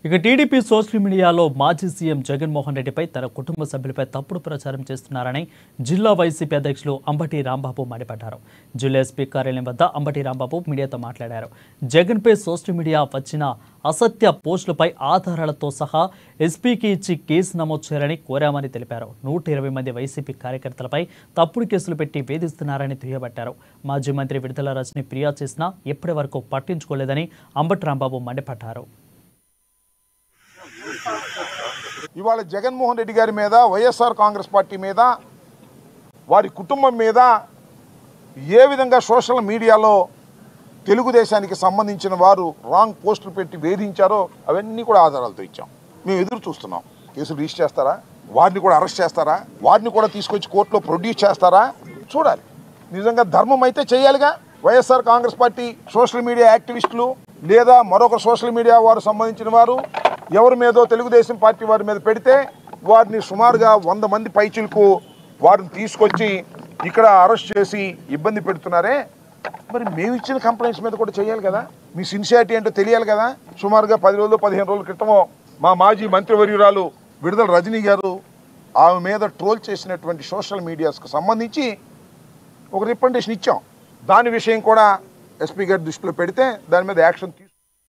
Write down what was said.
ఇక TDP social మీడియాలో మాజీ సీఎం జగన్మోహన్ రెడ్డిపై తన కుటుంబ సభ్యులపై తప్పుడు ప్రచారం చేస్తున్నారని జిల్లా వైసీపీ అధ్యక్షులు అంబటి రాంబాబు మండిపడ్డారు. జిల్లా ఎస్పీ కార్యాలయం వద్ద అంబటి రాంబాబు మీడియాతో మాట్లాడారు. జగన్పై సోషల్ మీడియా వచ్చిన అసత్య పోస్టులపై ఆధారాలతో సహా ఎస్పీకి ఇచ్చి కేసు నమోదు చేయాలని కోరామని తెలిపారు. 120 మంది వైసీపీ కార్యకర్తలపై తప్పుడు కేసులు పెట్టి వేధిస్తున్నారని దుయ్యబట్టారు. మాజీ మంత్రి విడుదల రజని ఫిర్యాదు చేసినా ఇప్పటి వరకు పట్టించుకోలేదని అంబటి రాంబాబు మండిపడ్డారు. ఇవాళ జగన్మోహన్ రెడ్డి గారి మీద, వైఎస్ఆర్ కాంగ్రెస్ పార్టీ మీద, వారి కుటుంబం మీద ఏ విధంగా సోషల్ మీడియాలో తెలుగుదేశానికి సంబంధించిన వారు రాంగ్ పోస్టులు పెట్టి వేధించారో అవన్నీ కూడా ఆధారాలతో ఇచ్చాం. మేము ఎదురు చూస్తున్నాం. కేసులు రిజిస్టర్ చేస్తారా, వారిని కూడా అరెస్ట్ చేస్తారా, వారిని కూడా తీసుకొచ్చి కోర్టులో ప్రొడ్యూస్ చేస్తారా చూడాలి. నిజంగా ధర్మం అయితే చేయాలిగా. YSR Congress party social media యాక్టివిస్టులు లేదా మరొక సోషల్ మీడియా వారు సంబంధించిన వారు ఎవరి మీదో తెలుగుదేశం పార్టీ వారి మీద పెడితే వారిని సుమారుగా 100 మంది పైచిలకు వారిని తీసుకొచ్చి ఇక్కడ అరెస్ట్ చేసి ఇబ్బంది పెడుతున్నారే. మరి మేము ఇచ్చిన కంప్లైంట్స్ మీద కూడా చేయాలి కదా. మీ సిన్సియారిటీ ఏంటో తెలియాలి కదా. సుమారుగా 10 రోజులు 15 రోజుల క్రితమో మా మాజీ మంత్రివర్యురాలు విడుదల రజనీ గారు ఆమె మీద ట్రోల్ చేసినటువంటి సోషల్ మీడియాస్కు సంబంధించి ఒక రిప్రజెంటేషన్ ఇచ్చాం. దాని విషయం కూడా ఎస్పీ గారి దృష్టిలో పెడితే దాని మీద యాక్షన్